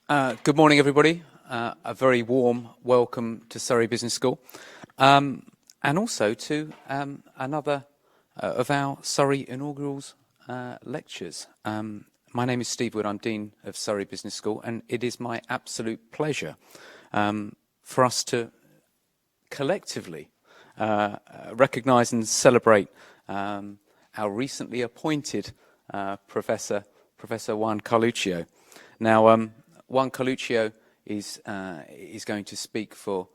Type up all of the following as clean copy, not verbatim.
Good morning, everybody. A very warm welcome to Surrey Business School, and also to another of our Surrey inaugurals lectures. My name is Steve Wood. I'm Dean of Surrey Business School, and it is my absolute pleasure for us to collectively recognise and celebrate our recently appointed Professor Juan Carluccio. Now, Juan Carluccio is going to speak for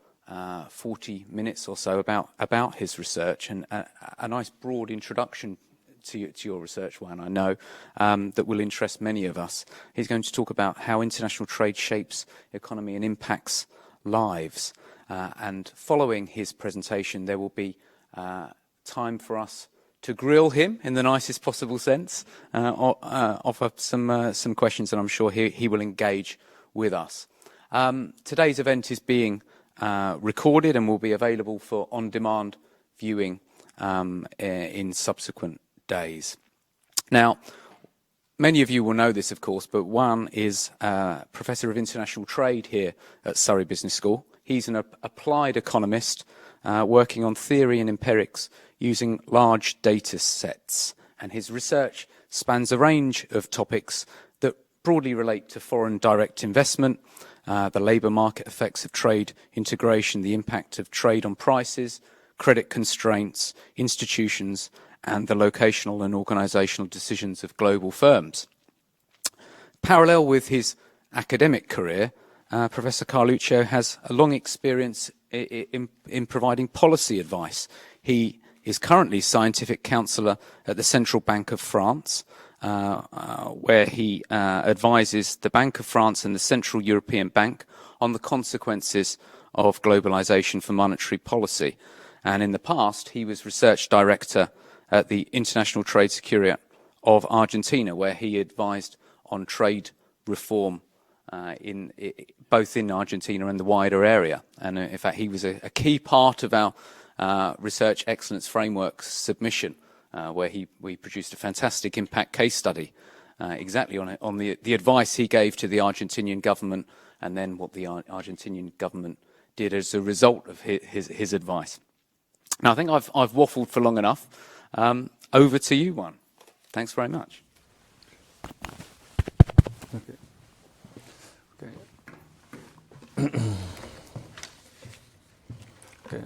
40 minutes or so about his research, and a nice broad introduction to your research, Juan, I know, that will interest many of us. He's going to talk about how international trade shapes economy and impacts lives. And following his presentation, there will be time for us to grill him in the nicest possible sense, offer some questions, and I'm sure he will engage with us. Today's event is being recorded and will be available for on-demand viewing in subsequent days. Now, many of you will know this, of course, but Juan is Professor of International Trade here at Surrey Business School. He's an applied economist working on theory and empirics using large data sets, and his research spans a range of topics that broadly relate to foreign direct investment, the labour market effects of trade integration, the impact of trade on prices, credit constraints, institutions, and the locational and organisational decisions of global firms. Parallel with his academic career, Professor Carluccio has a long experience in providing policy advice. He is currently scientific counsellor at the Central Bank of France, where he advises the Bank of France and the Central European Bank on the consequences of globalisation for monetary policy. And in the past, he was research director at the International Trade Secretariat of Argentina, where he advised on trade reform both in Argentina and the wider area. And in fact, he was a key part of our Research Excellence Framework submission, where we produced a fantastic impact case study exactly on the advice he gave to the Argentinian government, and then what the Argentinian government did as a result of his advice. Now, I think I've waffled for long enough. Over to you, Juan. Thanks very much. Okay. Okay.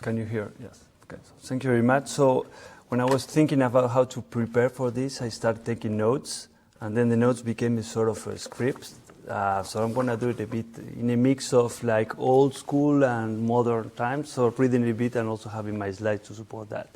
Can you hear? Yes. Okay. So thank you very much. So when I was thinking about how to prepare for this, I started taking notes, and then the notes became a sort of a script. So I'm going to do it a bit in a mix of like old school and modern times, so reading a bit and also having my slides to support that.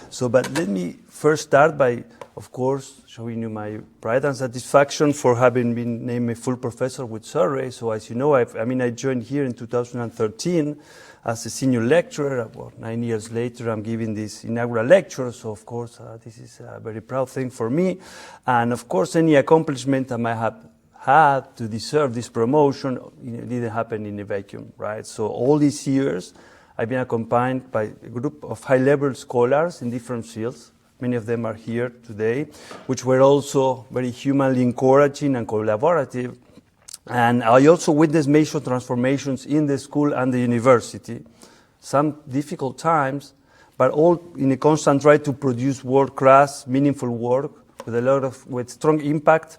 So, but let me first start by, of course, showing you my pride and satisfaction for having been named a full professor with Surrey. So as you know, I joined here in 2013 as a senior lecturer. About 9 years later, I'm giving this inaugural lecture. So of course, this is a very proud thing for me. And of course, any accomplishment I might have had to deserve this promotion, it didn't happen in a vacuum, right? So all these years, I've been accompanied by a group of high-level scholars in different fields. Many of them are here today, which were also very humanly encouraging and collaborative. And I also witnessed major transformations in the school and the university. Some difficult times, but all in a constant try to produce world-class, meaningful work with strong impact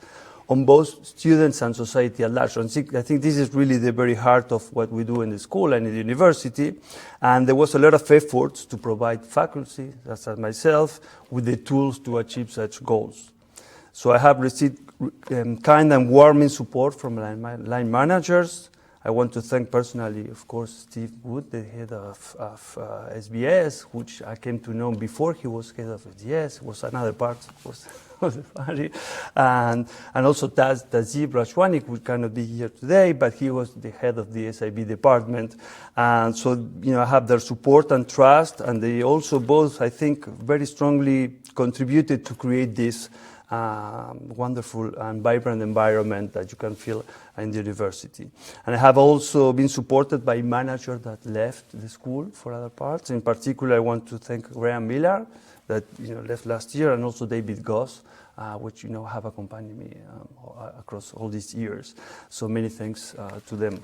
on both students and society at large. And I think this is really the very heart of what we do in the school and in the university. And there was a lot of efforts to provide faculty, such as myself, with the tools to achieve such goals. So I have received kind and warming support from line managers. I want to thank personally, of course, Steve Wood, the head of SBS, which I came to know before he was head of SBS. Was another part was the party, and also Tazib Rashwani, who cannot be here today, but he was the head of the SIB department. And so, I have their support and trust, and they also both, I think, very strongly contributed to create this wonderful and vibrant environment that you can feel in the university. And I have also been supported by managers that left the school for other parts. In particular, I want to thank Graham Miller, that left last year, and also David Goss, which have accompanied me across all these years. So many thanks to them.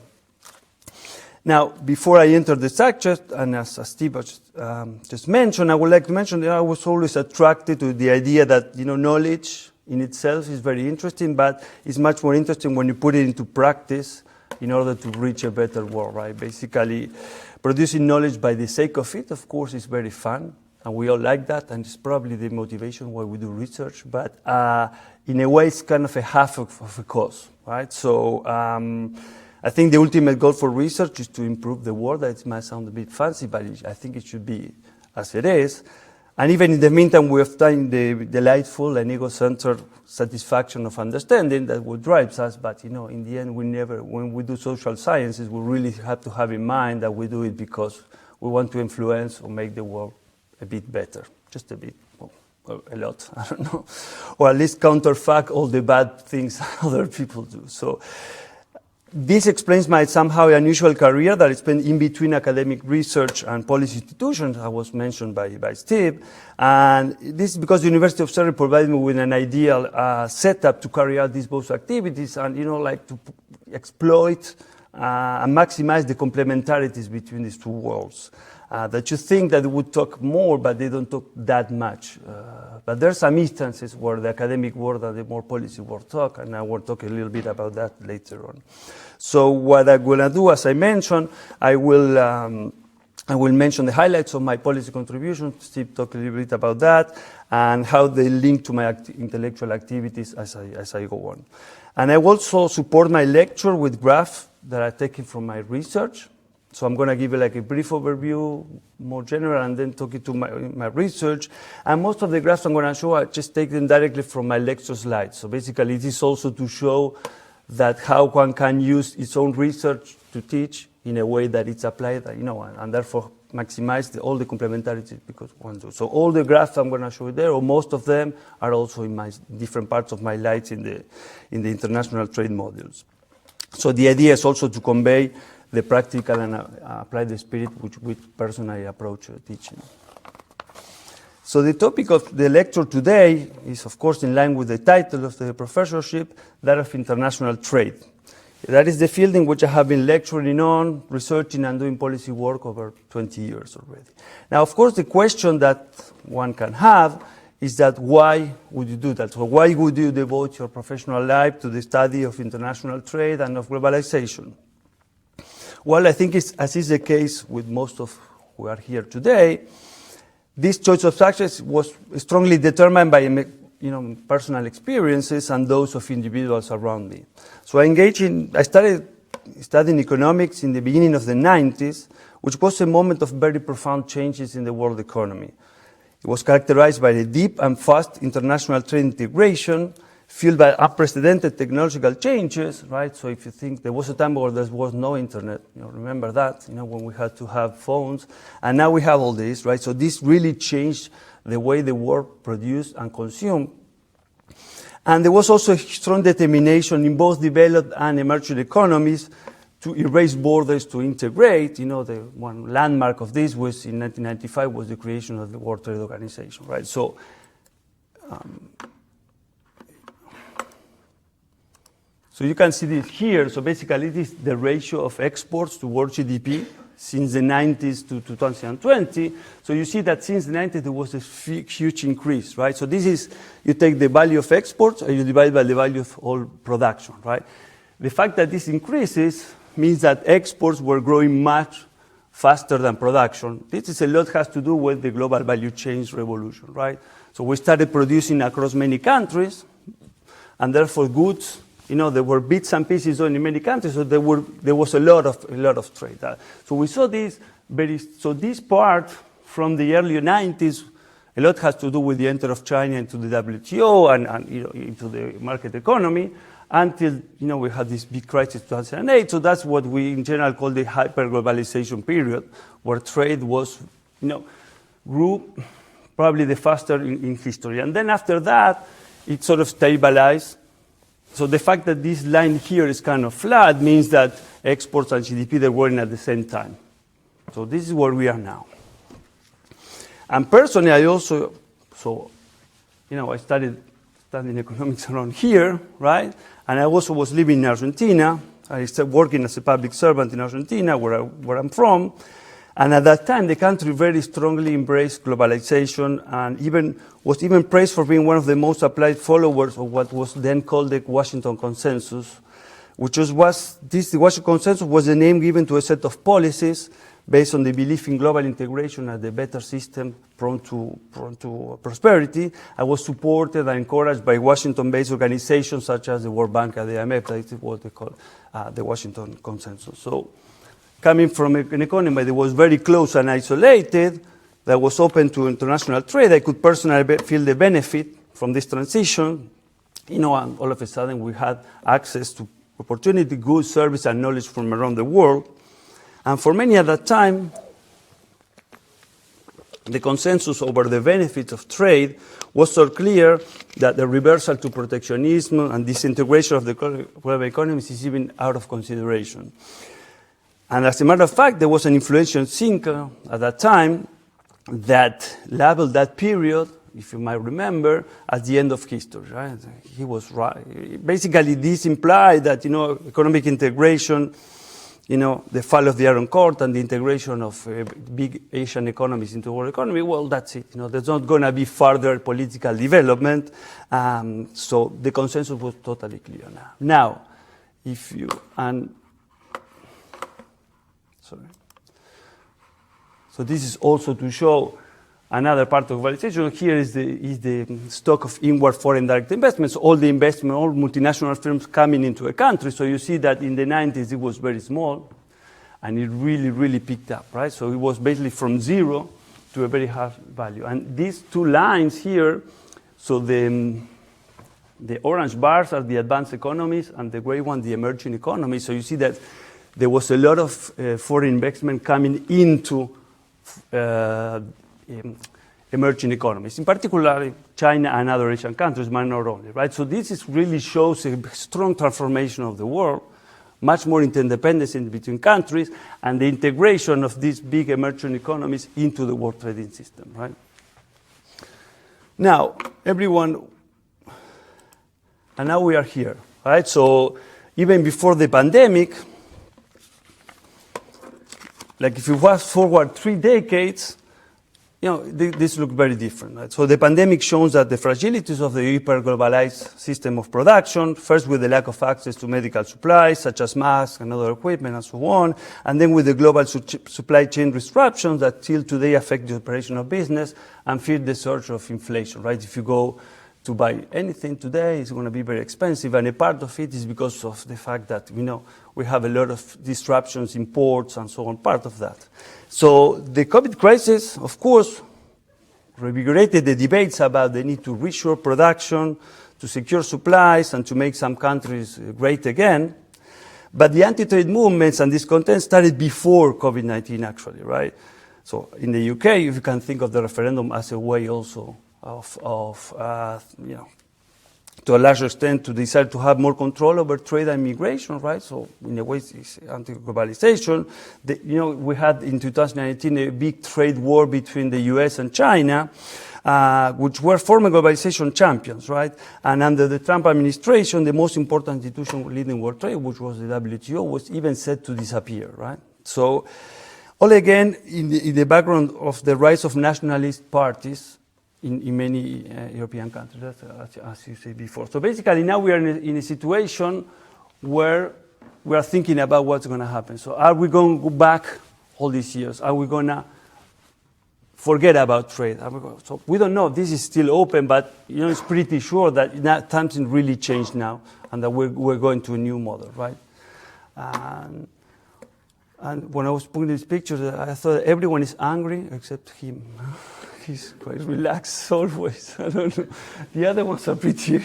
Now, before I enter the subject, and as Steve just mentioned, I would like to mention that I was always attracted to the idea that knowledge in itself is very interesting, but it's much more interesting when you put it into practice in order to reach a better world, right? Basically, producing knowledge by the sake of it, of course, is very fun, and we all like that, and it's probably the motivation why we do research, but in a way, it's kind of a half of a cause, right? So I think the ultimate goal for research is to improve the world. That might sound a bit fancy, but I think it should be as it is. And even in the meantime, we have done the delightful and ego-centered satisfaction of understanding that what drives us. But in the end, when we do social sciences, we really have to have in mind that we do it because we want to influence or make the world a bit better, just a bit, or a lot, I don't know, or at least counterfact all the bad things other people do. So this explains my somehow unusual career that I spent in between academic research and policy institutions, as was mentioned by Steve. And this is because the University of Surrey provided me with an ideal setup to carry out these both activities and, to exploit and maximize the complementarities between these two worlds. That you think that they would talk more, but they don't talk that much. But there are some instances where the academic world and the more policy world talk, and I will talk a little bit about that later on. So what I'm going to do, as I mentioned, I will mention the highlights of my policy contribution. Steve talked a little bit about that, and how they link to my intellectual activities as I go on. And I also support my lecture with graphs that I've taken from my research. So I'm going to give you a brief overview, more general, and then talk to my research. And most of the graphs I'm going to show, I just take them directly from my lecture slides. So basically, it is also to show that how one can use its own research to teach in a way that it's applied, and therefore maximize all the complementarities because one does. So all the graphs I'm going to show you there, or most of them, are also in my different parts of my slides in the international trade modules. So the idea is also to convey the practical and apply the spirit which person I approach teaching. So the topic of the lecture today is, of course, in line with the title of the professorship, that of international trade. That is the field in which I have been lecturing on, researching and doing policy work over 20 years already. Now, of course, the question that one can have is that why would you do that? So why would you devote your professional life to the study of international trade and of globalization? Well, I think as is the case with most of who are here today, this choice of subjects was strongly determined by personal experiences and those of individuals around me. So I started studying economics in the beginning of the 90s, which was a moment of very profound changes in the world economy. It was characterized by a deep and fast international trade integration, fueled by unprecedented technological changes, right? So if you think there was a time where there was no internet, remember that, when we had to have phones, and now we have all this, right? So this really changed the way the world produced and consumed. And there was also a strong determination in both developed and emerging economies to erase borders, to integrate. The one landmark of this was in 1995 was the creation of the World Trade Organization, right? So you can see this here. So basically, it is the ratio of exports to world GDP since the 90s to 2020. So you see that since the 90s, there was a huge increase, right? So this is, you take the value of exports and you divide by the value of all production, right? The fact that this increases means that exports were growing much faster than production. This is a lot has to do with the global value chain revolution, right? So we started producing across many countries, and therefore goods, there were bits and pieces in many countries, so there was a lot of trade. So we saw this so this part from the early 90s, a lot has to do with the entry of China into the WTO and into the market economy, until we had this big crisis in 2008. So that's what we in general call the hyper-globalization period, where trade was, grew probably the faster in history. And then after that, it sort of stabilized. So the fact that this line here is kind of flat means that exports and GDP, they're growing at the same time. So this is where we are now. And personally, I also So, I started studying economics around here, right? And I also was living in Argentina. I started working as a public servant in Argentina, where I'm from. And at that time, the country very strongly embraced globalization and was even praised for being one of the most applied followers of what was then called the Washington Consensus, the Washington Consensus was the name given to a set of policies based on the belief in global integration as the better system prone to prosperity. I was supported and encouraged by Washington-based organizations such as the World Bank and the IMF. That is what they call the Washington Consensus. So, coming from an economy that was very close and isolated, that was open to international trade, I could personally feel the benefit from this transition. And all of a sudden we had access to opportunity, goods, service, and knowledge from around the world. And for many at that time, the consensus over the benefits of trade was so clear that the reversal to protectionism and disintegration of the global economies is even out of consideration. And as a matter of fact, there was an influential thinker at that time that labeled that period, if you might remember, as the end of history, right? He was right. Basically, this implied that, economic integration, the fall of the Iron Curtain and the integration of big Asian economies into the world economy, well, that's it. There's not going to be further political development. So the consensus was totally clear now. So this is also to show another part of globalization. Here is the stock of inward foreign direct investments, all the investment, all multinational firms coming into a country. So you see that in the 90s it was very small, and it really, really picked up, right? So it was basically from zero to a very high value. And these two lines here, so the orange bars are the advanced economies, and the gray one, the emerging economies. So you see that there was a lot of foreign investment coming into emerging economies, in particular China and other Asian countries, but not only, right? So this really shows a strong transformation of the world, much more interdependence between countries, and the integration of these big emerging economies into the world trading system, right? Now, and now we are here, right? So even before the pandemic, like if you fast forward 3 decades, this looked very different, right? So the pandemic shows that the fragilities of the hyper-globalized system of production, first with the lack of access to medical supplies, such as masks and other equipment and so on, and then with the global supply chain disruptions that till today affect the operation of business and feed the surge of inflation, right? If you go to buy anything today, it's going to be very expensive, and a part of it is because of the fact that, we have a lot of disruptions in ports and so on, part of that. So the COVID crisis, of course, revigorated the debates about the need to reshore production, to secure supplies, and to make some countries great again. But the anti-trade movements and discontent started before COVID-19, actually, right? So in the UK, you can think of the referendum as a way also to a large extent, to decide to have more control over trade and migration, right? So in a way, it's anti-globalization. We had in 2019 a big trade war between the US and China, which were former globalization champions, right? And under the Trump administration, the most important institution leading world trade, which was the WTO, was even said to disappear, right? So all again in the background of the rise of nationalist parties in many European countries, as you said before. So basically now we are in a situation where we are thinking about what's going to happen. So are we going to go back all these years? Are we going to forget about trade? So we don't know. This is still open, but it's pretty sure that something really changed now, and that we're going to a new model, right? And when I was putting these pictures, I thought everyone is angry except him. He's quite relaxed always. I don't know. The other ones are pretty.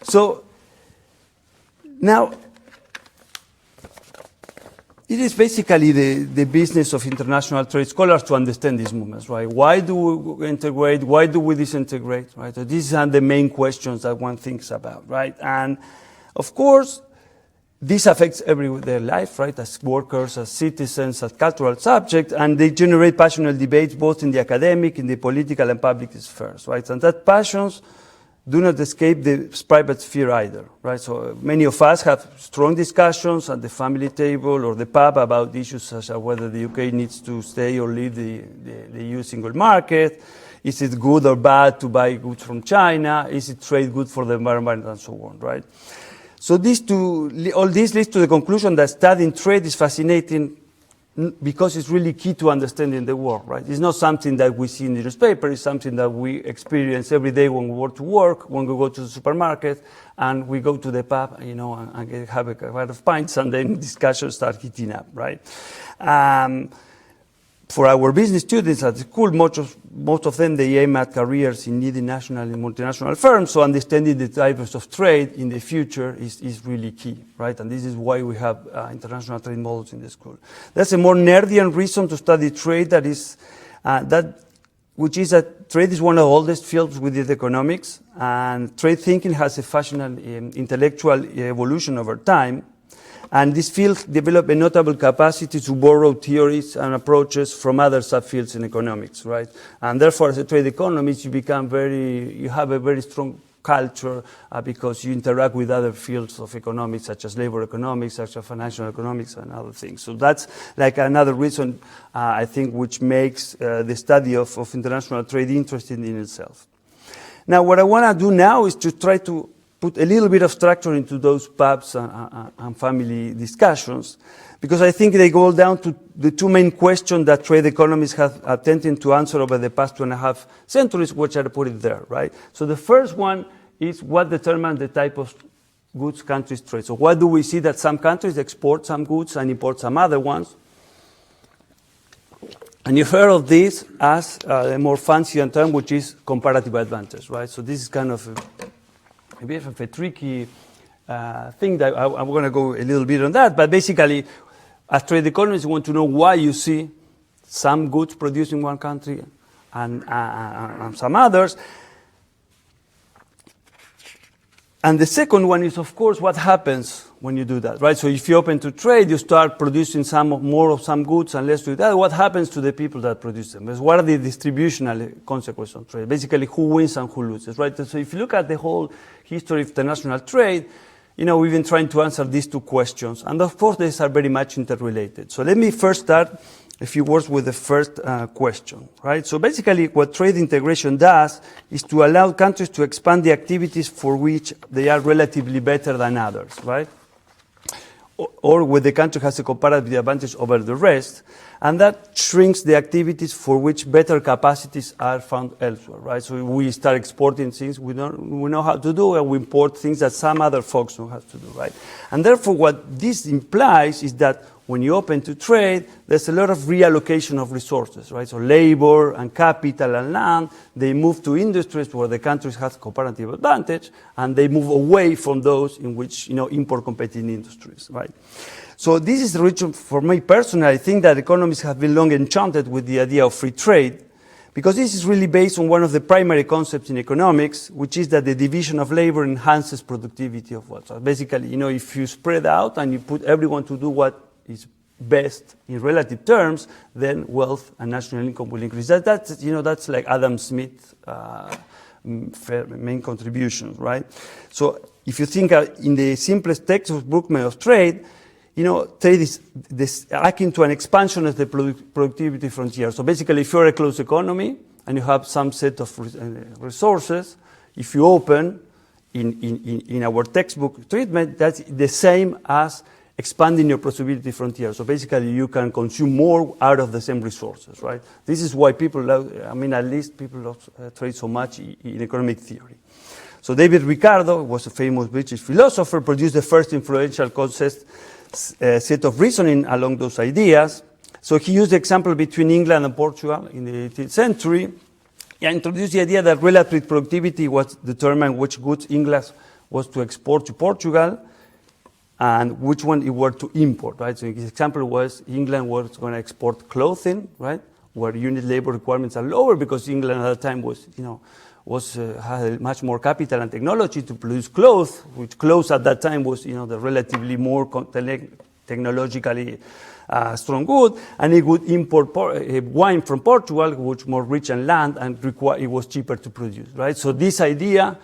So now it is basically the business of international trade scholars to understand these movements, right? Why do we integrate? Why do we disintegrate? Right? So these are the main questions that one thinks about, right? And of course, this affects everyday life, right, as workers, as citizens, as cultural subjects, and they generate passionate debates both in the academic, in the political and public spheres, right? And that passions do not escape the private sphere either, right? So many of us have strong discussions at the family table or the pub about issues such as whether the UK needs to stay or leave the EU single market. Is it good or bad to buy goods from China? Is it trade good for the environment and so on, right? So all this leads to the conclusion that studying trade is fascinating because it's really key to understanding the world, right? It's not something that we see in the newspaper, it's something that we experience every day when we go to work, when we go to the supermarket, and we go to the pub, and have a couple of pints, and then discussions start heating up, right? For our business students at school, most of them, they aim at careers in leading national and multinational firms, so understanding the types of trade in the future is really key, right? And this is why we have international trade models in the school. That's a more nerdian reason to study trade, which is that trade is one of the oldest fields within economics, and trade thinking has a fascinating intellectual evolution over time. And this field developed a notable capacity to borrow theories and approaches from other subfields in economics, right? And therefore, as a trade economist, you have a very strong culture because you interact with other fields of economics, such as labor economics, such as financial economics, and other things. So that's like another reason, I think, which makes the study of international trade interesting in itself. Now, what I want to do now is to try to put a little bit of structure into those pubs and family discussions, because I think they go down to the two main questions that trade economists have attempted to answer over the past 2.5 centuries, which are put there, right? So the first one is what determines the type of goods countries trade. So why do we see that some countries export some goods and import some other ones? And you've heard of this as a more fancy term, which is comparative advantage, right? So this is kind of a bit of a tricky thing that I'm going to go a little bit on that. But basically, as trade economists, we want to know why you see some goods produced in one country and some others. And the second one is, of course, what happens when you do that, right? So if you open to trade, you start producing more of some goods and less to that. What happens to the people that produce them? What are the distributional consequences of trade? Basically, who wins and who loses, right? So if you look at the whole history of international trade, we've been trying to answer these two questions. And of course, these are very much interrelated. So let me first start a few words with the first question, right? So basically, what trade integration does is to allow countries to expand the activities for which they are relatively better than others, right? Or where the country has a comparative advantage over the rest, and that shrinks the activities for which better capacities are found elsewhere, right? So we start exporting things we know how to do, and we import things that some other folks know how to do, right? And therefore, what this implies is that when you open to trade, there's a lot of reallocation of resources, right? So labor and capital and land, they move to industries where the countries have comparative advantage, and they move away from those in which, import competing industries, right? So this is the reason, for me personally, I think that economists have been long enchanted with the idea of free trade, because this is really based on one of the primary concepts in economics, which is that the division of labor enhances productivity of wealth. So basically, if you spread out and you put everyone to do what is best in relative terms, then wealth and national income will increase. That's like Adam Smith's main contribution, right? So if you think in the simplest textbook of trade, trade is akin to an expansion of the productivity frontier. So basically, if you're a closed economy and you have some set of resources, if you open in our textbook treatment, that's the same as expanding your possibility frontier. So basically, you can consume more out of the same resources, right? This is why people love, at least people love trade so much in economic theory. So David Ricardo was a famous British philosopher, produced the first influential concept set of reasoning along those ideas. So he used the example between England and Portugal in the 18th century. He introduced the idea that relative productivity was determined which goods England was to export to Portugal and which one it were to import, right? So his example was England was going to export clothing, right, where unit labor requirements are lower because England at that time was had much more capital and technology to produce clothes, which clothes at that time was, the relatively more technologically strong good, and it would import wine from Portugal, which more rich in land and it was cheaper to produce, right? So this idea,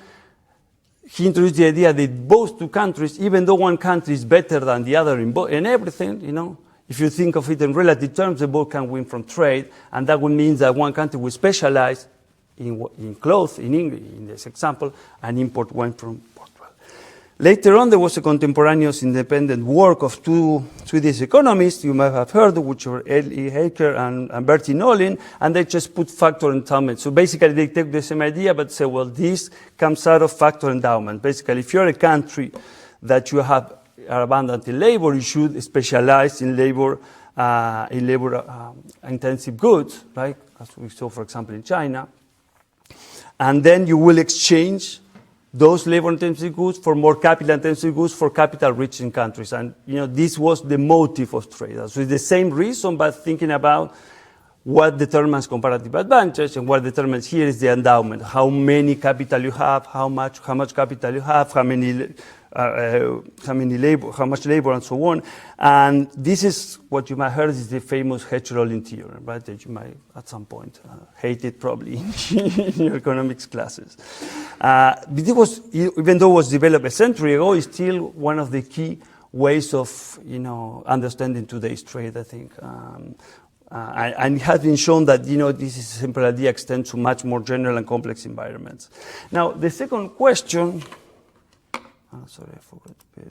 he introduced the idea that both two countries, even though one country is better than the other in everything, if you think of it in relative terms, they both can win from trade, and that would mean that one country will specialize in clothes, in this example, and import wine from Portugal. Later on, there was a contemporaneous independent work of two Swedish economists you might have heard, which were L.E. Haker and Bertil Norlin, and they just put factor endowment. So basically, they take the same idea, but say, well, this comes out of factor endowment. Basically, if you're a country that you are abundant in labor, you should specialize in labor intensive goods, right? As we saw, for example, in China. And then you will exchange those labor-intensive goods for more capital-intensive goods for capital-rich in countries. And, this was the motive of trade. So it's the same reason, but thinking about what determines comparative advantage, and what determines here is the endowment. How many capital you have, how much capital you have, how much labor, and so on. And this is what you might have heard is the famous Hedge-Rollin theorem, right? That you might, at some point, hate it probably in your economics classes. But it was, even though it was developed a century ago, it's still one of the key ways of, understanding today's trade, I think. And it has been shown that, this is a simple idea extends to much more general and complex environments. Now, the second question. Sorry, I forgot to pay.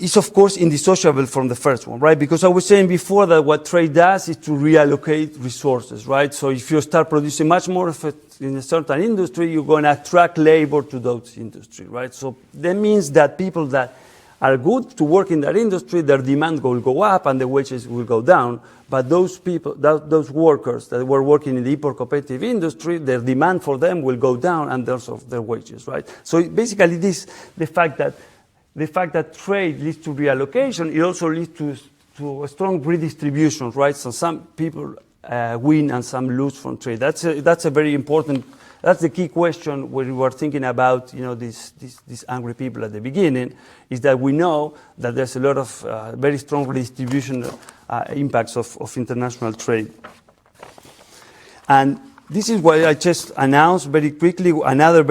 It's of course indissociable from the first one, right? Because I was saying before that what trade does is to reallocate resources, right? So if you start producing much more of it in a certain industry, you're going to attract labor to those industries, right? So that means that people that are good to work in that industry, their demand will go up and the wages will go down. But those people, those workers that were working in the hyper-competitive industry, their demand for them will go down and also their wages, right? So basically the fact that trade leads to reallocation, it also leads to a strong redistribution, right? So some people win and some lose from trade. That's a very important. That's the key question when we were thinking about, these angry people at the beginning, is that we know that there's a lot of very strong redistribution impacts of international trade. And this is why I just announced very quickly one of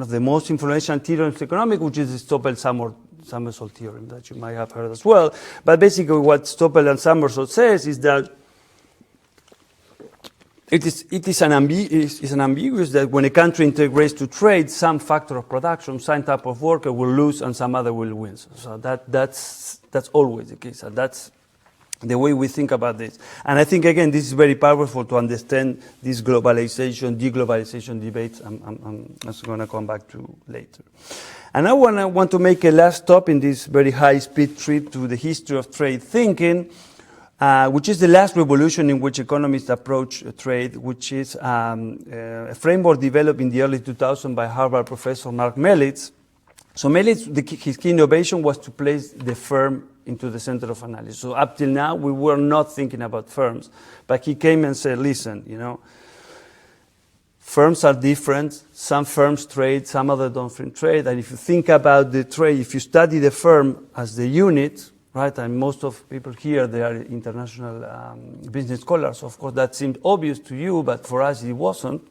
the most influential theorems of economics, which is the Stoppel-Somersault theorem that you might have heard as well. But basically what Stoppel and Somersault says is that it is unambiguous that when a country integrates to trade, some factor of production, some type of worker will lose and some other will win. So that's always the case. And that's the way we think about this. And I think, again, this is very powerful to understand this globalization, deglobalization debates I'm going to come back to later. And I want to make a last stop in this very high-speed trip to the history of trade thinking, which is the last revolution in which economists approach trade, which is a framework developed in the early 2000s by Harvard professor Mark Melitz. So Melitz, his key innovation was to place the firm into the center of analysis. So up till now, we were not thinking about firms. But he came and said, listen, firms are different. Some firms trade, some others don't trade. And if you think about the trade, if you study the firm as the unit, right, and most of people here, they are international business scholars. Of course, that seemed obvious to you, but for us, it wasn't.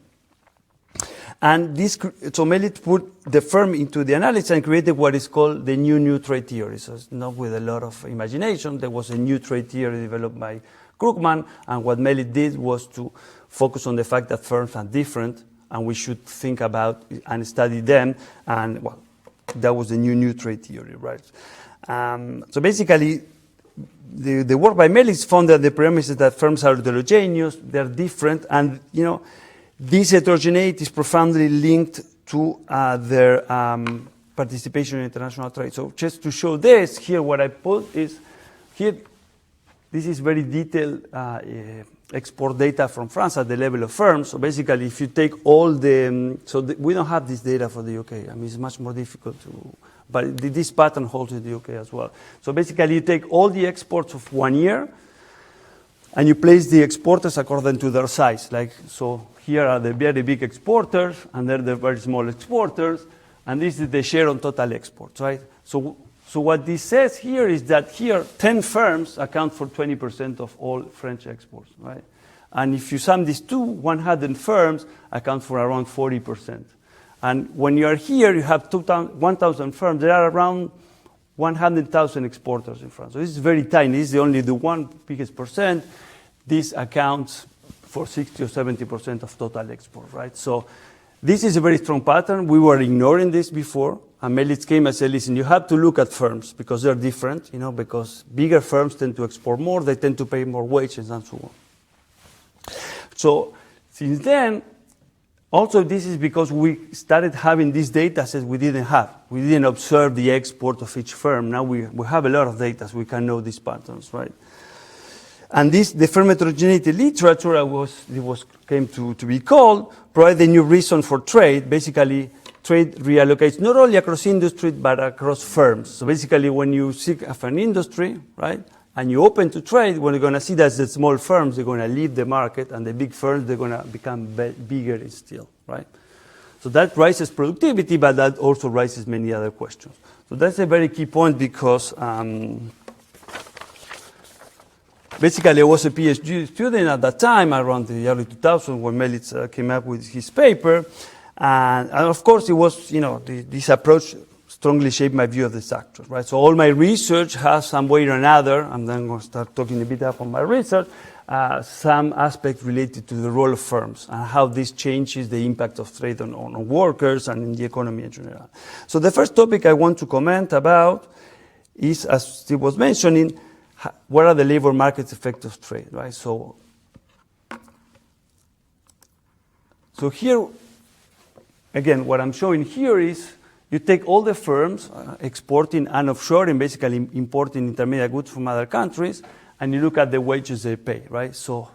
And so Melitz put the firm into the analysis and created what is called the new trade theory. So it's not with a lot of imagination. There was a new trade theory developed by Krugman, and what Melitz did was to focus on the fact that firms are different, and we should think about and study them. And well, that was the new trade theory, right? So basically, the work by Melitz found that the premise is that firms are heterogeneous, they're different, and this heterogeneity is profoundly linked to their participation in international trade. So just to show this, here what I put is, here, this is very detailed export data from France at the level of firms. So basically, if you take all we don't have this data for the UK. I mean, it's much more difficult to, but this pattern holds in the UK as well. So basically, you take all the exports of 1 year, And you place the exporters according to their size. Like, so here are the very big exporters, and they're the very small exporters, and this is the share on total exports, right? So what this says here is that here 10 firms account for 20% of all French exports, right? And if you sum these two, 100 firms account for around 40%. And when you are here, you have 1,000 firms. There are around 100,000 exporters in France. So this is very tiny. This is only the one biggest percent. This accounts for 60 or 70% of total export, right? So this is a very strong pattern. We were ignoring this before. And Mellitz came and said, listen, you have to look at firms because they're different, because bigger firms tend to export more, they tend to pay more wages and so on. So since then, also this is because we started having these data sets we didn't have. We didn't observe the export of each firm. Now we have a lot of data, so we can know these patterns, right? And the firm heterogeneity literature came to be called, provide a new reason for trade. Basically, trade reallocates not only across industry, but across firms. So basically, when you seek of an industry, right, and you open to trade, what you're going to see that the small firms, they're going to leave the market, and the big firms, they're going to become bigger still, right? So that raises productivity, but that also raises many other questions. So that's a very key point because basically I was a PhD student at that time, around the early 2000s, when Mellitz came up with his paper. And of course, it was, this approach strongly shaped my view of the sector, right? So all my research has some way or another, and then I'm going to start talking a bit about my research, some aspect related to the role of firms and how this changes the impact of trade on workers and in the economy in general. So the first topic I want to comment about is, as Steve was mentioning, what are the labor market effects of trade, right? So here, again, what I'm showing here is you take all the firms exporting and offshoring, basically importing intermediate goods from other countries, and you look at the wages they pay, right? So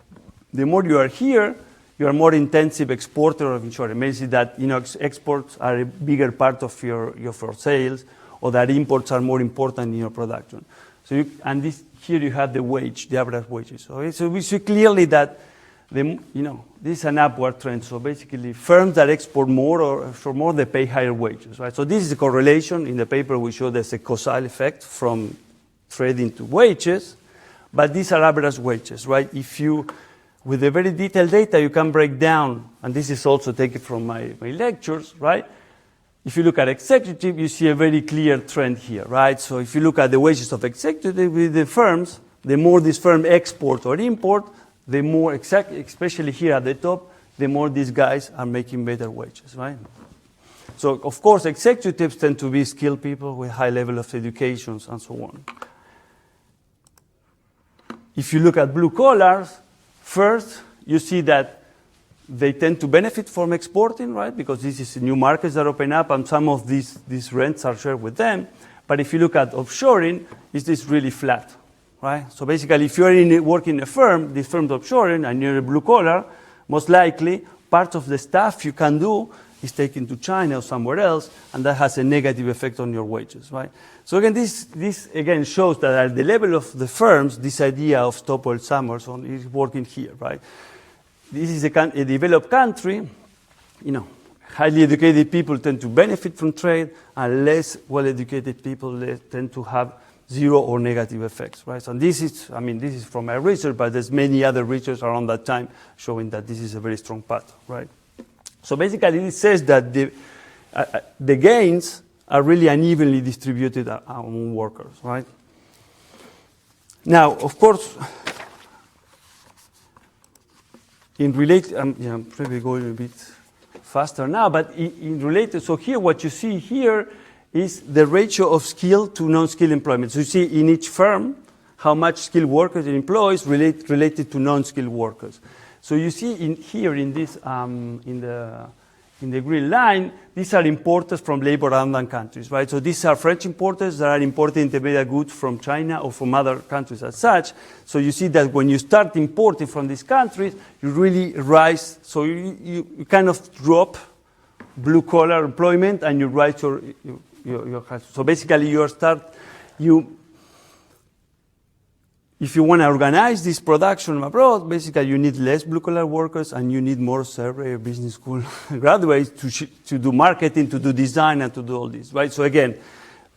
the more you are here, you are more intensive exporter of insurance. It means that exports are a bigger part of your sales, or that imports are more important in your production. So here you have the average wages. So we see clearly that this is an upward trend. So basically, firms that export more or for more, they pay higher wages, right? So this is a correlation. In the paper, we show there's a causal effect from trading to wages, but these are average wages, right? With the very detailed data, you can break down, and this is also taken from my lectures, right? If you look at executive, you see a very clear trend here, right? So if you look at the wages of executive with the firms, the more this firm export or import, the more, especially here at the top, the more these guys are making better wages, right? So, of course, executives tend to be skilled people with high level of educations and so on. If you look at blue collars, first, you see that they tend to benefit from exporting, right? Because this is new markets that open up, and some of these rents are shared with them. But if you look at offshoring, it is really flat. Right? So basically, if you're working in a firm, this firm's offshoring, and you're a blue collar, most likely part of the stuff you can do is taken to China or somewhere else, and that has a negative effect on your wages, right? So again, this again shows that at the level of the firms, this idea of Stockwell-Summers is working here, right? This is a developed country, highly educated people tend to benefit from trade, and less well-educated people tend to have zero or negative effects, right? So this is from my research, but there's many other research around that time showing that this is a very strong pattern, right? So basically, it says that the gains are really unevenly distributed among workers, right? Now, of course, I'm probably going a bit faster now, but in related, so here what you see here is the ratio of skilled to non-skilled employment. So you see in each firm how much skilled workers it employs related to non-skilled workers. So you see in the green line, these are importers from labor-abundant countries, right? So these are French importers that are importing intermediate goods from China or from other countries as such. So you see that when you start importing from these countries, you really rise. So you kind of drop blue-collar employment and you rise your if you want to organize this production abroad, basically you need less blue-collar workers and you need more survey or business school graduates to do marketing, to do design, and to do all this, right? So again,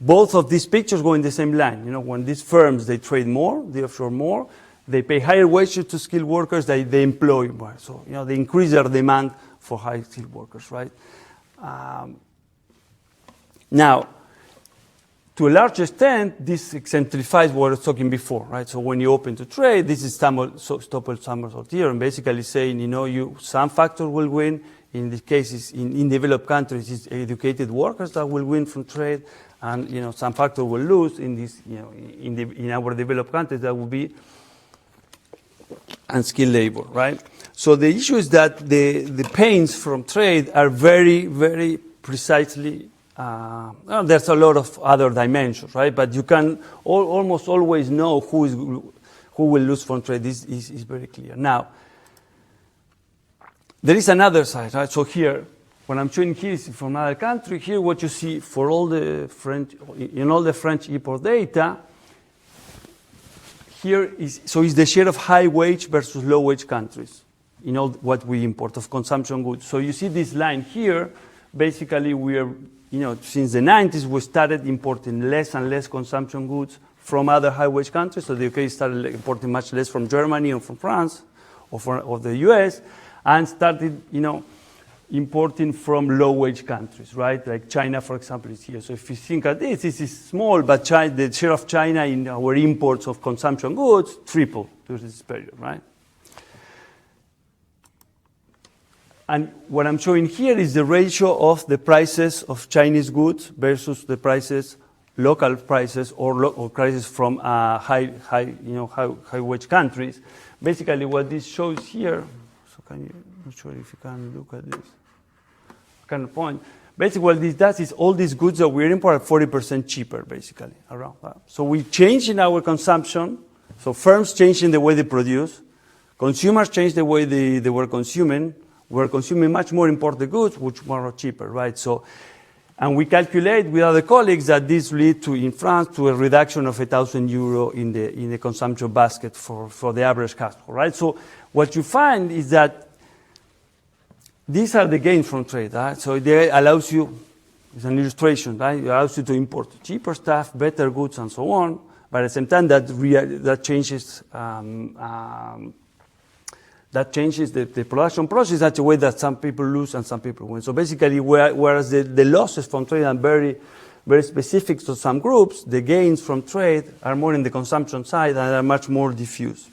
both of these pictures go in the same line. When these firms, they trade more, they offshore more, they pay higher wages to skilled workers, they employ more. So, they increase their demand for high skilled workers, right? Now, to a large extent, this exemplifies what I was talking before, right? So when you open to trade, this is Stoppel-Somersault theorem, basically saying, some factor will win. In this case, in developed countries, it's educated workers that will win from trade, and some factor will lose. In this, in our developed countries, that will be unskilled labor, right? So the issue is that the pains from trade are very, very precisely. There's a lot of other dimensions, right? But you can almost always know who will lose from trade. This is very clear. Now, there is another side, right? So here, what I'm showing here is from another country. Here, what you see for all the French import data. Here is the share of high wage versus low wage countries in all what we import of consumption goods. So you see this line here. Basically, we are, since the 90s, we started importing less and less consumption goods from other high wage countries. So the UK started importing much less from Germany or from France or the US, and started, importing from low-wage countries, right? Like China, for example, is here. So if you think of this is small, but the share of China in our imports of consumption goods tripled during this period, right? And what I'm showing here is the ratio of the prices of Chinese goods versus the prices, local prices, or prices from high-wage countries. Basically, what this shows here. So I'm not sure if you can look at this. Kind of point. Basically, what this does is all these goods that we import are 40% cheaper, basically, around that. So we change in our consumption. So firms change in the way they produce. Consumers change the way they were consuming. We're consuming much more imported goods, which are cheaper, right? So, and we calculate with other colleagues that this lead to, in France, to a reduction of €1,000 in the consumption basket for the average household, right? So what you find is that these are the gains from trade, right? So it allows you, it's an illustration, right? It allows you to import cheaper stuff, better goods, and so on. But at the same time, that changes the production process in such a way that some people lose and some people win. So basically, whereas the losses from trade are very, very specific to some groups, the gains from trade are more in the consumption side and are much more diffuse.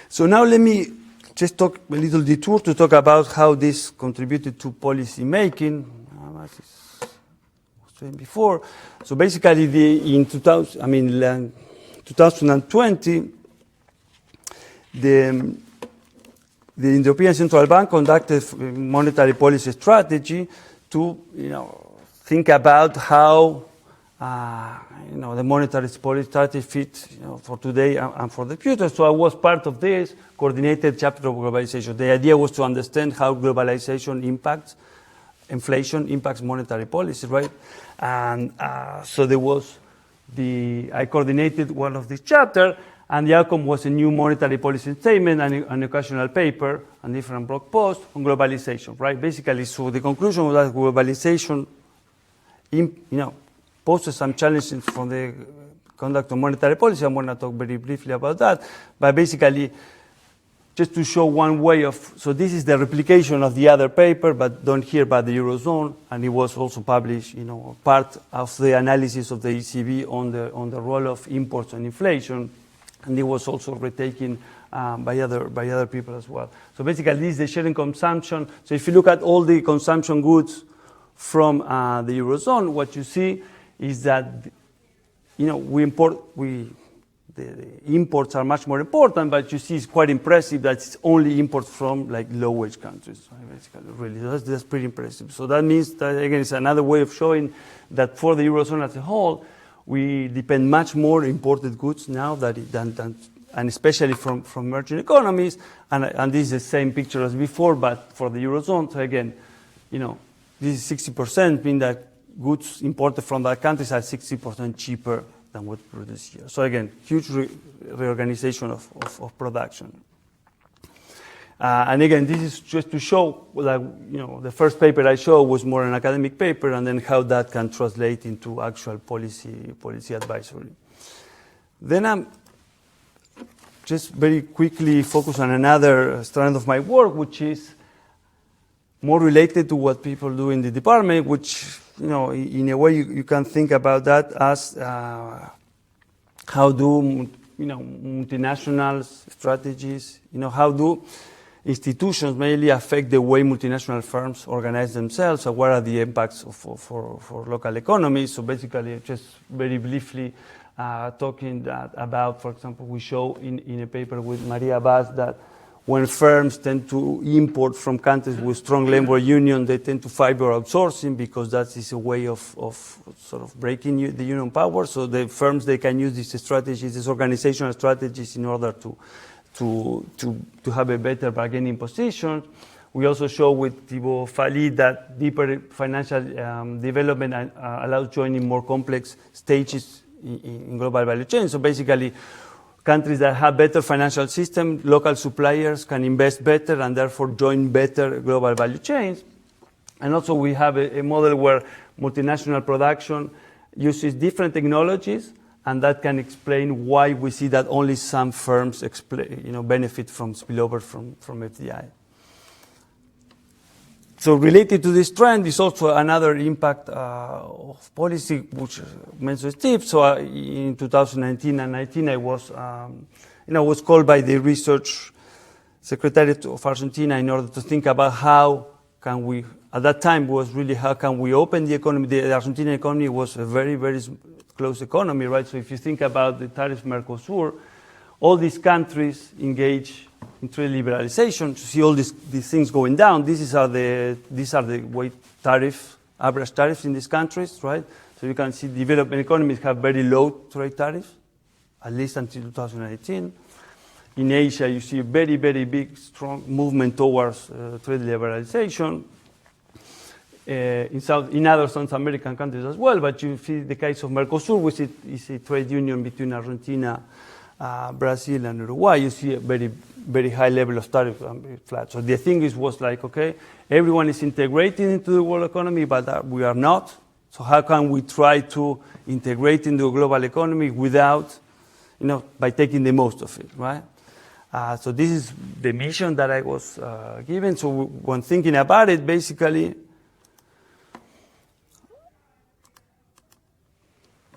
So now let me just talk a little detour to talk about how this contributed to policy making. As I was saying before, so basically, in 2020, the European Central Bank conducted monetary policy strategy to, think about how, the monetary policy strategy fits, for today and for the future. So I was part of this coordinated chapter of globalization. The idea was to understand how globalization impacts inflation, impacts monetary policy, right? And so there was I coordinated one of these chapters, and the outcome was a new monetary policy statement and an occasional paper and different blog posts on globalization, right? Basically, so the conclusion was that globalization, poses some challenges for the conduct of monetary policy. I'm going to talk very briefly about that. But basically, just to show one way of, so this is the replication of the other paper, but done here by the Eurozone, and it was also published, part of the analysis of the ECB on the role of imports on inflation. And it was also retaken by other people as well. So basically, this is the sharing consumption. So if you look at all the consumption goods from the Eurozone, what you see is that, the imports are much more important, but you see it's quite impressive that it's only imports from low-wage countries. Basically, really, that's pretty impressive. So that means that, again, it's another way of showing that for the Eurozone as a whole, we depend much more on imported goods now than and especially from emerging economies. And this is the same picture as before, but for the Eurozone. So again, this is 60%, meaning that goods imported from that countries are 60% cheaper than what we produce here. So again, huge reorganization of production. And again, this is just to show, like, the first paper I showed was more an academic paper, and then how that can translate into actual policy advisory. Then I'm just very quickly focus on another strand of my work, which is more related to what people do in the department, which, in a way you can think about that as how do, multinational strategies, how do institutions mainly affect the way multinational firms organize themselves, and what are the impacts for local economies. So basically, just very briefly talking about, for example, we show in a paper with Maria Vaz that when firms tend to import from countries with strong labor union, they tend to favor outsourcing because that is a way of sort of breaking the union power. So the firms, they can use these strategies, these organizational strategies, in order to have a better bargaining position. We also show with Thibaut Fally that deeper financial development allows joining more complex stages in global value chain. So basically, countries that have better financial system, local suppliers can invest better and therefore join better global value chains. And also we have a model where multinational production uses different technologies, and that can explain why we see that only some firms benefit from spillover from FDI. So related to this trend is also another impact of policy, which mentioned Steve. So in 2019 and 19, I was called by the Research Secretariat of Argentina in order to think about how can we, at that time was really how can we open the economy. The Argentine economy was a very, very close economy, right? So if you think about the tariff Mercosur, all these countries engage in trade liberalization to see all these things going down. These are the weight tariffs, average tariffs in these countries, right? So you can see developing economies have very low trade tariffs, at least until 2018. In Asia, you see a very, very big, strong movement towards trade liberalization. In other South American countries as well, but you see the case of Mercosur, which is a trade union between Argentina, Brazil, and Uruguay. You see a very, very high level of tariff flat. So the thing was like, okay, everyone is integrating into the world economy, but we are not. So how can we try to integrate into a global economy without, by taking the most of it, right? So this is the mission that I was given. So when thinking about it, basically,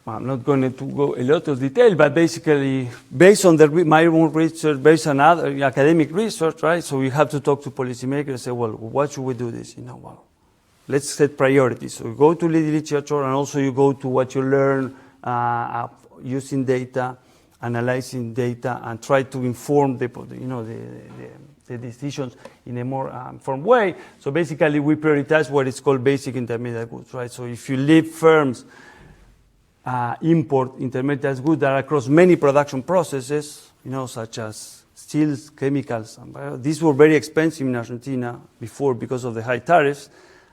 I'm not going to go a lot of detail, but basically, based on my own research, based on other academic research, right? So we have to talk to policymakers and say, well, what should we do this? Well, let's set priorities. So you go to the literature, and also you go to what you learn using data, analyzing data, and try to inform the decisions in a more informed way. So basically, we prioritize what is called basic intermediate goods, right? So if you leave firms import intermediate goods that are across many production processes, such as steels, chemicals. These were very expensive in Argentina before because of the high tariffs,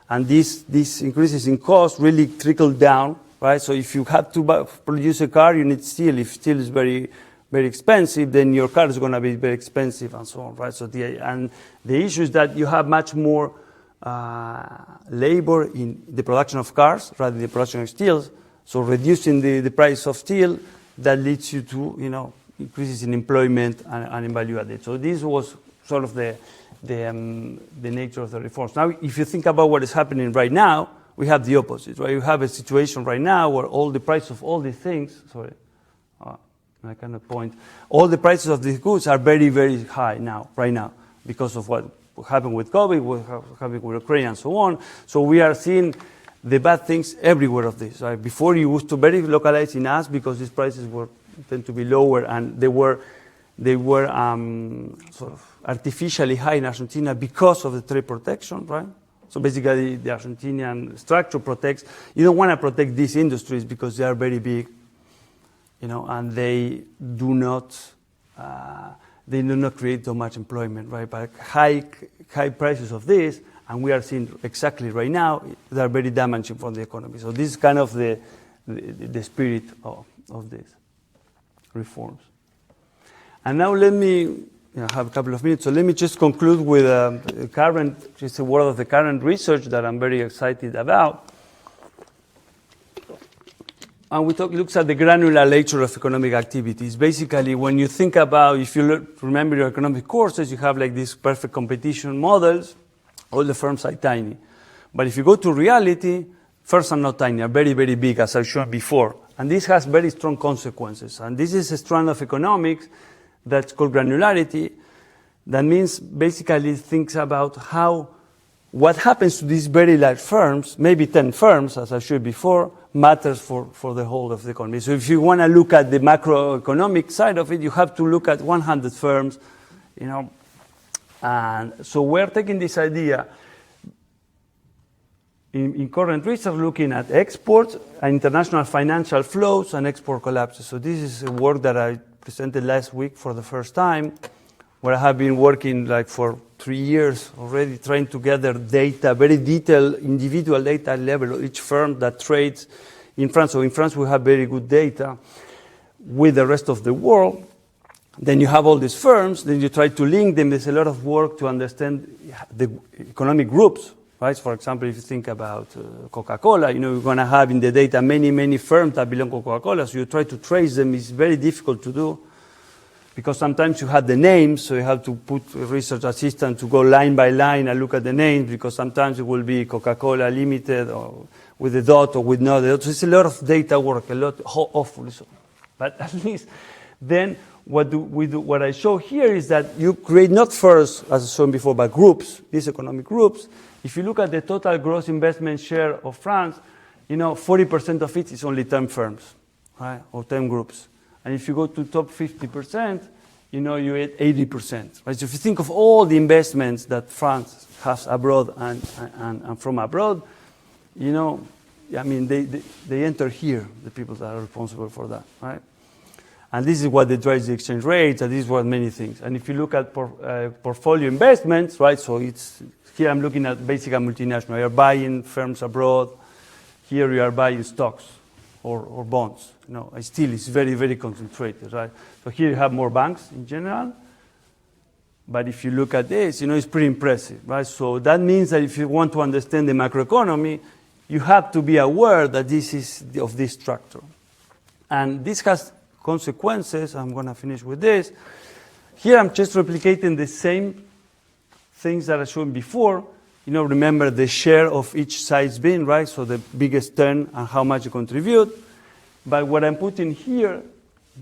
and these increases in cost really trickled down, right? So if you have to produce a car, you need steel. If steel is very, very expensive, then your car is going to be very expensive, and so on, right? So the issue is that you have much more labor in the production of cars rather than the production of steels. So reducing the price of steel, that leads you to, increases in employment and in value added. So this was sort of the nature of the reforms. Now, if you think about what is happening right now, we have the opposite, right? You have a situation right now where all the price of all these things, I cannot point, all the prices of these goods are very, very high now, right now, because of what happened with COVID, what happened with Ukraine, and so on. So we are seeing the bad things everywhere of this. Right? Before, you used to very localize in us because these prices tend to be lower, and they were sort of artificially high in Argentina because of the trade protection, right? So basically, the Argentinian structure protects. You don't want to protect these industries because they are very big, and they do not create so much employment, right? But high prices of this. And we are seeing exactly right now, they are very damaging for the economy. So this is kind of the spirit of these reforms. And now let me have a couple of minutes. So let me just conclude with just a word of the current research that I'm very excited about. And looks at the granular nature of economic activities. Basically, when you think about, if you remember your economic courses, you have like these perfect competition models. All the firms are tiny. But if you go to reality, firms are not tiny, are very, very big, as I showed before. And this has very strong consequences. And this is a strand of economics that's called granularity. That means basically thinks about what happens to these very large firms, maybe 10 firms, as I showed before, matters for the whole of the economy. So if you want to look at the macroeconomic side of it, you have to look at 100 firms, And so we're taking this idea in current research, looking at exports, international financial flows, and export collapses. So this is a work that I presented last week for the first time, where I have been working for 3 years already, trying to gather data, very detailed individual data level of each firm that trades in France. So in France, we have very good data with the rest of the world. Then you have all these firms, then you try to link them. There's a lot of work to understand the economic groups, right? For example, if you think about Coca-Cola, you're going to have in the data many, many firms that belong to Coca-Cola. So you try to trace them. It's very difficult to do, because sometimes you have the names, so you have to put a research assistant to go line by line and look at the names, because sometimes it will be Coca-Cola Limited or with a dot or with no dot. So it's a lot of data work, a lot, hopefully so. But at least then what I show here is that you create not first, as I shown before, but groups, these economic groups. If you look at the total gross investment share of France, 40% of it is only 10 firms, right, or 10 groups. And if you go to top 50%, you at 80%. Right? So if you think of all the investments that France has abroad and from abroad, they enter here, the people that are responsible for that, right? And this is what drives the exchange rates, and this is what many things. And if you look at portfolio investments, right, so here I'm looking at basic and multinational. You're buying firms abroad. Here you are buying stocks or bonds. Still it's very, very concentrated, right? So here you have more banks in general. But if you look at this, it's pretty impressive, right? So that means that if you want to understand the macroeconomy, you have to be aware that this is of this structure. And this has consequences. I'm going to finish with this. Here I'm just replicating the same things that I showed before. Remember the share of each size bin, right? So the biggest 10 and how much you contribute. But what I'm putting here,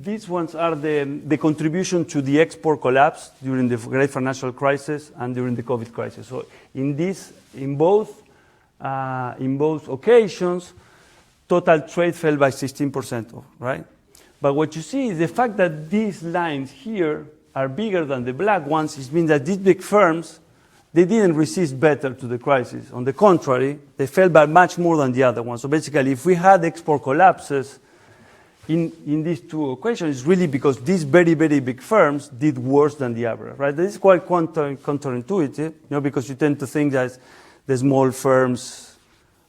these ones are the contribution to the export collapse during the great financial crisis and during the COVID crisis. So in both occasions, total trade fell by 16%, right? But what you see is the fact that these lines here are bigger than the black ones. It means that these big firms, they didn't resist better to the crisis. On the contrary, they fell by much more than the other ones. So basically, if we had export collapses in these two occasions, it's really because these very, very big firms did worse than the average, right? This is quite counterintuitive, because you tend to think that the small firms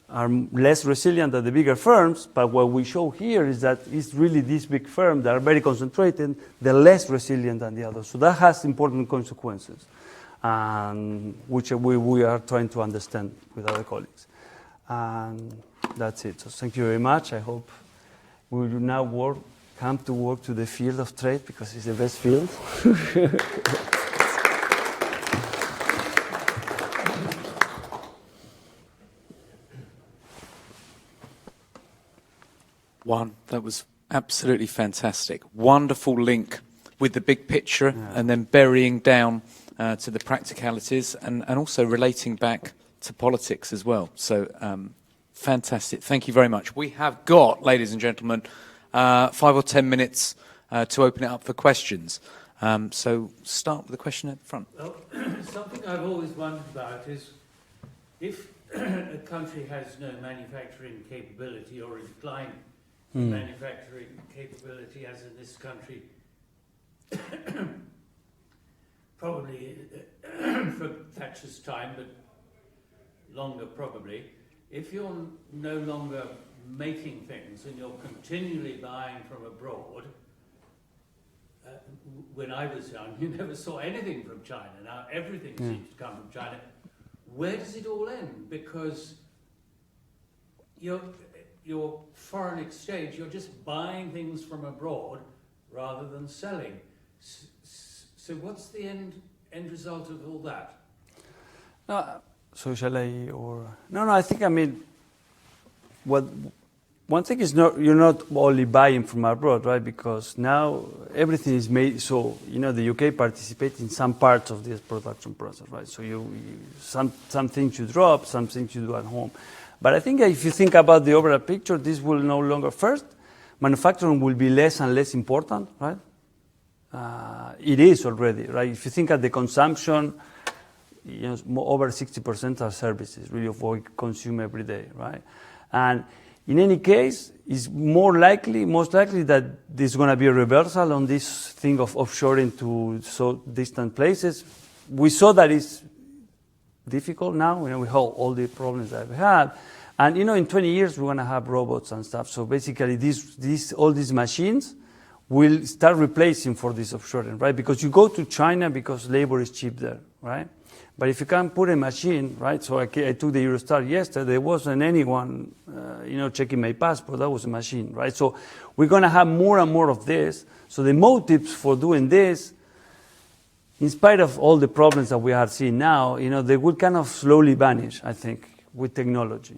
are less resilient than the bigger firms, but what we show here is that it's really these big firms that are very concentrated, they're less resilient than the others. So that has important consequences, which we are trying to understand with other colleagues. And that's it. So thank you very much. I hope we will now come to work to the field of trade, because it's the best field. That was absolutely fantastic. Wonderful link with the big picture, and then burying down to the practicalities, and also relating back to politics as well. So fantastic. Thank you very much. We have got, ladies and gentlemen, 5 or 10 minutes to open it up for questions. So start with the question at the front. Well, something I've always wondered about is if a country has no manufacturing capability or a decline in manufacturing capability, as in this country, probably for Thatcher's time, but longer probably, if you're no longer making things and you're continually buying from abroad, when I was young, you never saw anything from China. Now everything seems to come from China. Where does it all end? Because your foreign exchange, you're just buying things from abroad rather than selling. So what's the end result of all that? So shall I, or no? I think, I mean, one thing is you're not only buying from abroad, right? Because now everything is made. So the UK participates in some parts of this production process, right? So some things you drop, some things you do at home. But I think if you think about the overall picture, this will no longer. First, manufacturing will be less and less important, right? It is already, right? If you think of the consumption, over 60% are services, really, of what we consume every day, right? And in any case, it's most likely that there's going to be a reversal on this thing of offshoring to so distant places. We saw that it's difficult now. We have all the problems that we had. And, in 20 years, we're going to have robots and stuff. So basically, all these machines will start replacing for this offshoring, right? Because you go to China because labor is cheap there, right? But if you can't put a machine, right? So I took the Eurostar yesterday. There wasn't anyone, checking my passport. That was a machine, right? So we're going to have more and more of this. So the motives for doing this, in spite of all the problems that we are seeing now, they will kind of slowly vanish, I think, with technology.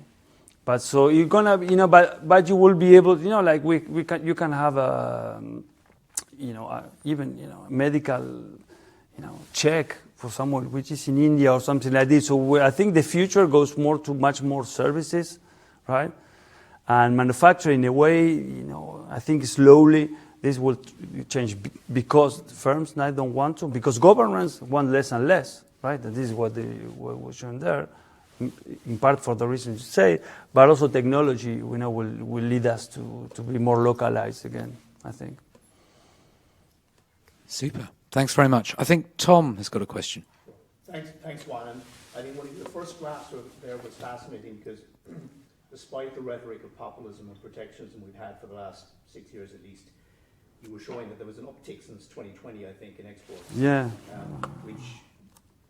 But so you're gonna, but you will be able, like you can have a, even medical, check for someone which is in India or something like this. So I think the future goes much more services, right? And manufacturing, in a way, I think slowly this will change because firms now don't want to, because governments want less and less, right? And this is what was shown there, in part for the reasons you say, but also technology, will lead us to be more localized again, I think. Super. Thanks very much. I think Tom has got a question. Thanks, Juan. And I think one of the first graphs there was fascinating because despite the rhetoric of populism and protectionism we've had for the last 6 years at least, you were showing that there was an uptick since 2020, I think, in exports. Yeah. Which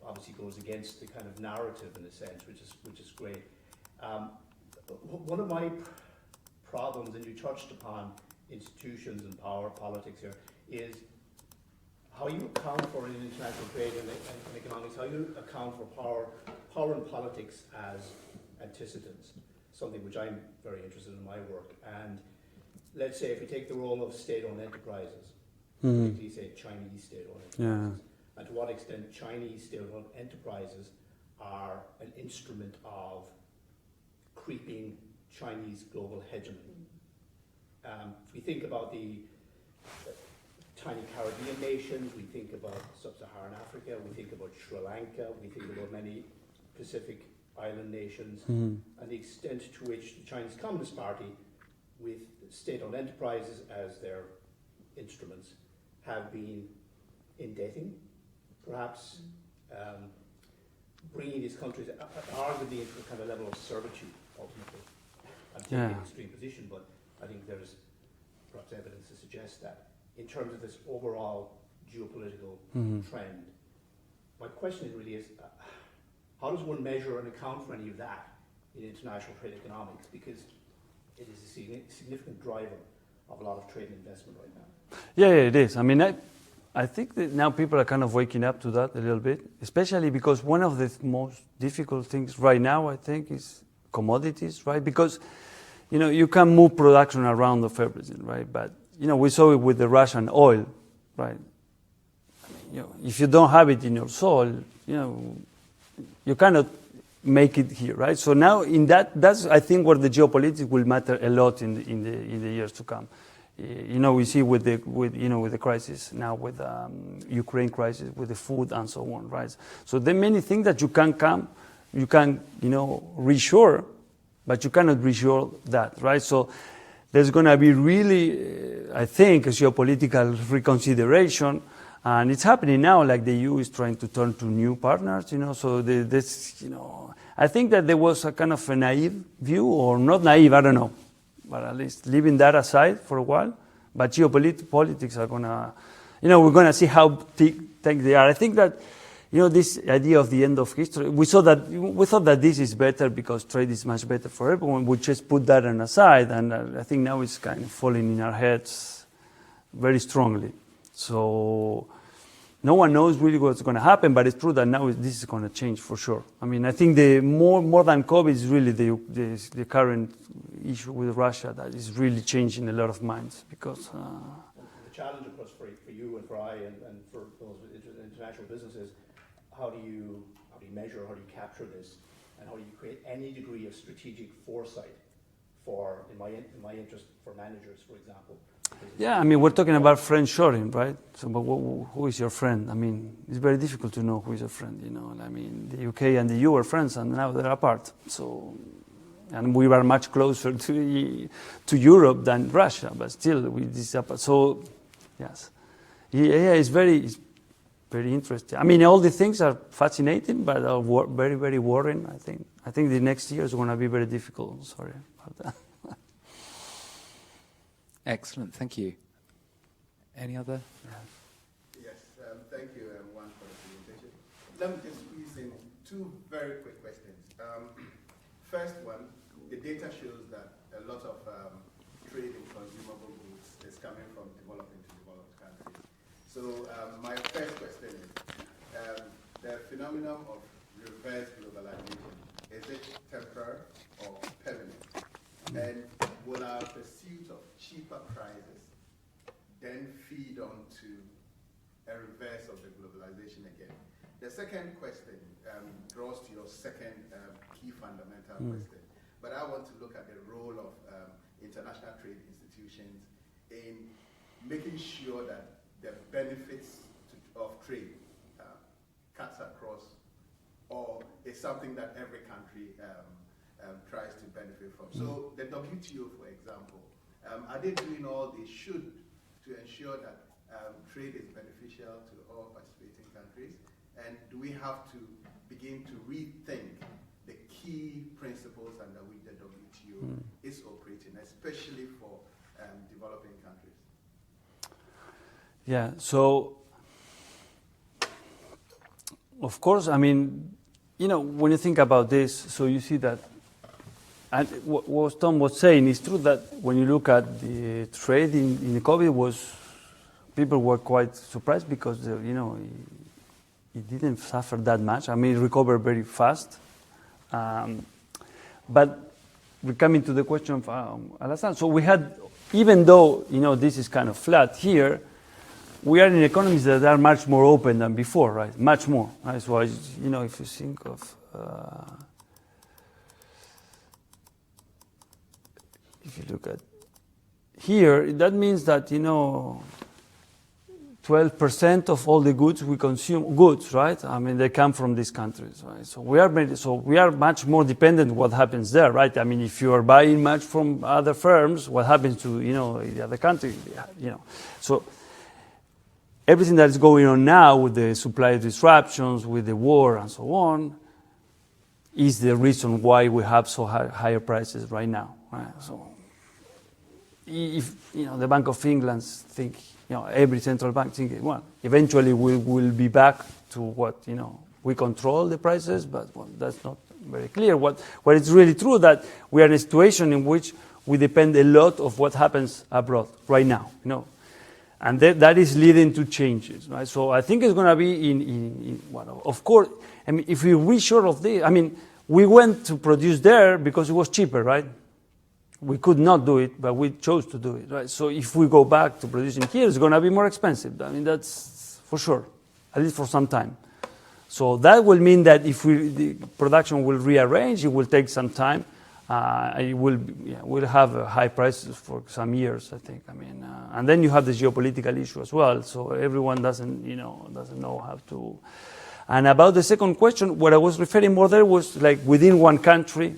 obviously goes against the kind of narrative in a sense, which is great. One of my problems, and you touched upon institutions and power politics here, is how you account for in international trade and economics, how you account for power and politics as antecedents, something which I'm very interested in my work. And let's say if we take the role of state-owned enterprises, particularly say Chinese state-owned enterprises, and to what extent Chinese state-owned enterprises are an instrument of creeping Chinese global hegemony. If we think about the tiny Caribbean nations, we think about sub-Saharan Africa, we think about Sri Lanka, we think about many Pacific island nations, and the extent to which the Chinese Communist Party, with state-owned enterprises as their instruments, have been indebting, perhaps bringing these countries arguably into a kind of level of servitude, ultimately. I'm taking an extreme position, but I think there's perhaps evidence to suggest that in terms of this overall geopolitical trend. My question really is, how does one measure and account for any of that in international trade economics? Because it is a significant driver of a lot of trade and investment right now. Yeah, it is. I mean, I think that now people are kind of waking up to that a little bit, especially because one of the most difficult things right now, I think, is commodities, right? Because, you can move production around of everything, right? But, we saw it with the Russian oil, right? If you don't have it in your soil, you cannot make it here, right? So now that's I think where the geopolitics will matter a lot in the years to come. We see with the crisis now, with Ukraine crisis, with the food and so on, right? So there are many things that you can reshore, but you cannot reshore that, right? So there's going to be really, I think, a geopolitical reconsideration. And it's happening now, like the EU is trying to turn to new partners, so I think that there was a kind of a naive view, or not naive, I don't know. but at least leaving that aside for a while. But geopolitics are gonna, we're gonna see how thick they are. I think that, this idea of the end of history, we thought that this is better because trade is much better for everyone. We just put that on aside, and I think now it's kind of falling in our heads very strongly. So no one knows really what's going to happen, but it's true that now this is going to change for sure. I mean, I think the more than COVID is really the current issue with Russia that is really changing a lot of minds because. The challenge, of course, for you and for I and for those with international businesses, how do you measure, how do you capture this, and how do you create any degree of strategic foresight for, in my interest, for managers, for example. Yeah, I mean, we're talking about friend shoring, right? So, but who is your friend? I mean, it's very difficult to know who is your friend, I mean, the UK and the EU are friends, and now they're apart. So, and we are much closer to Europe than Russia, but still, this is apart. So, yes. Yeah, it's very interesting. I mean, all the things are fascinating, but are very, very worrying, I think. I think the next year is going to be very difficult. Sorry about that. Excellent, thank you. Any other? Yes, thank you, Juan, for the presentation. Let me just squeeze in two very quick questions. First one, the data shows that a lot of trade in consumable goods is coming from developing to developed countries. So my first question is, the phenomenon of reverse globalization, is it temporary or permanent? And will our pursuit of cheaper prices then feed on to a reverse of the globalization again? The second question draws to your second key fundamental question. But I want to look at the role of international trade institutions in making sure that the benefits of trade cuts across, or is something that every country tries to benefit from. So the WTO, for example, are they doing all they should to ensure that trade is beneficial to all participating countries? And do we have to begin to rethink the key principles under which the WTO is operating, especially for developing countries? Yeah, so of course, I mean, when you think about this, so you see that, and what Tom was saying is true, that when you look at the trade in the COVID, people were quite surprised because it didn't suffer that much. I mean, it recovered very fast. But we're coming to the question of Alassane. So we had, even though this is kind of flat here, we are in economies that are much more open than before, right? Much more. Right? So if you think of if you look at here, that means that 12% of all the goods we consume, right? I mean, they come from these countries, right? So we are much more dependent on what happens there, right? I mean, if you are buying much from other firms, what happens to the other country, So everything that is going on now with the supply disruptions, with the war and so on, is the reason why we have so higher prices right now. Right? So if the Bank of England think, every central bank think, well, eventually we'll be back to what we control the prices, but that's not very clear. What is really true that we are in a situation in which we depend a lot of what happens abroad right now. And that is leading to changes, right? So I think it's going to be of course, I mean, if we're really sure of this, I mean, we went to produce there because it was cheaper, right? We could not do it, but we chose to do it, right? So if we go back to producing here, it's going to be more expensive. I mean, that's for sure, at least for some time. So that will mean that if the production will rearrange, it will take some time. We'll have high prices for some years, I think. I mean, and then you have the geopolitical issue as well. So everyone doesn't know how to. And about the second question, what I was referring more there was like within one country,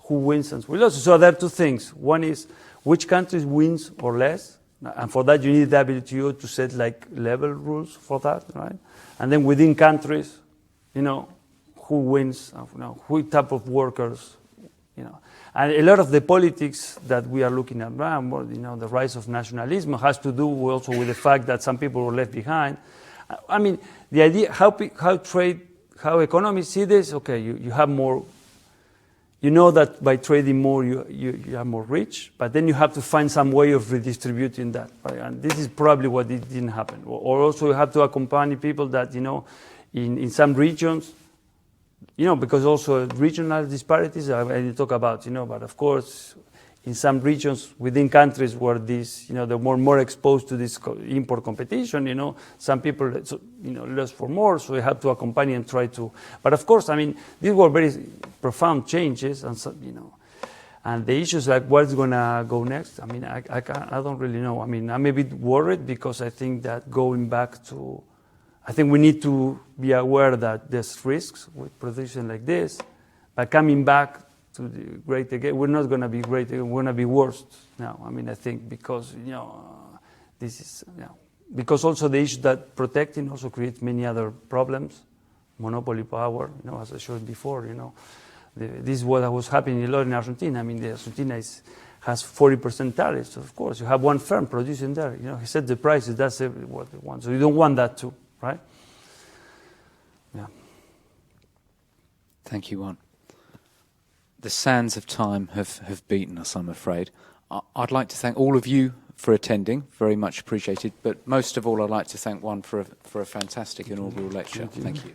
who wins and who loses. So there are two things. One is which countries wins or less, and for that you need the WTO to set like level rules for that, right? And then within countries, who wins, who type of workers. And a lot of the politics that we are looking at now, the rise of nationalism, has to do also with the fact that some people were left behind. I mean, the idea, how economists see this, okay, you have more, you know that by trading more you are more rich, but then you have to find some way of redistributing that. Right? And this is probably what it didn't happen. Or also you have to accompany people that, in some regions, because also regional disparities, I talk about, but of course, in some regions within countries where these, they're more exposed to this import competition, some people, less for more, so you have to accompany and try to. But of course, I mean, these were very profound changes, and so, and the issues like what's gonna go next. I mean, I don't really know. I mean, I'm a bit worried because I think that going back to, I think we need to be aware that there's risks with production like this, but coming back to the great again, we're not going to be great again, we're going to be worse now. I mean, I think because, this is, because also the issue that protecting also creates many other problems, monopoly power, as I showed before, this is what was happening a lot in Argentina. I mean, Argentina has 40% tariffs. So of course, you have one firm producing there. He set the prices, that's what they want. So you don't want that too, right? Yeah. Thank you, Juan. The sands of time have beaten us, I'm afraid. I'd like to thank all of you for attending, very much appreciated. But most of all, I'd like to thank Juan for a fantastic inaugural lecture. Thank you.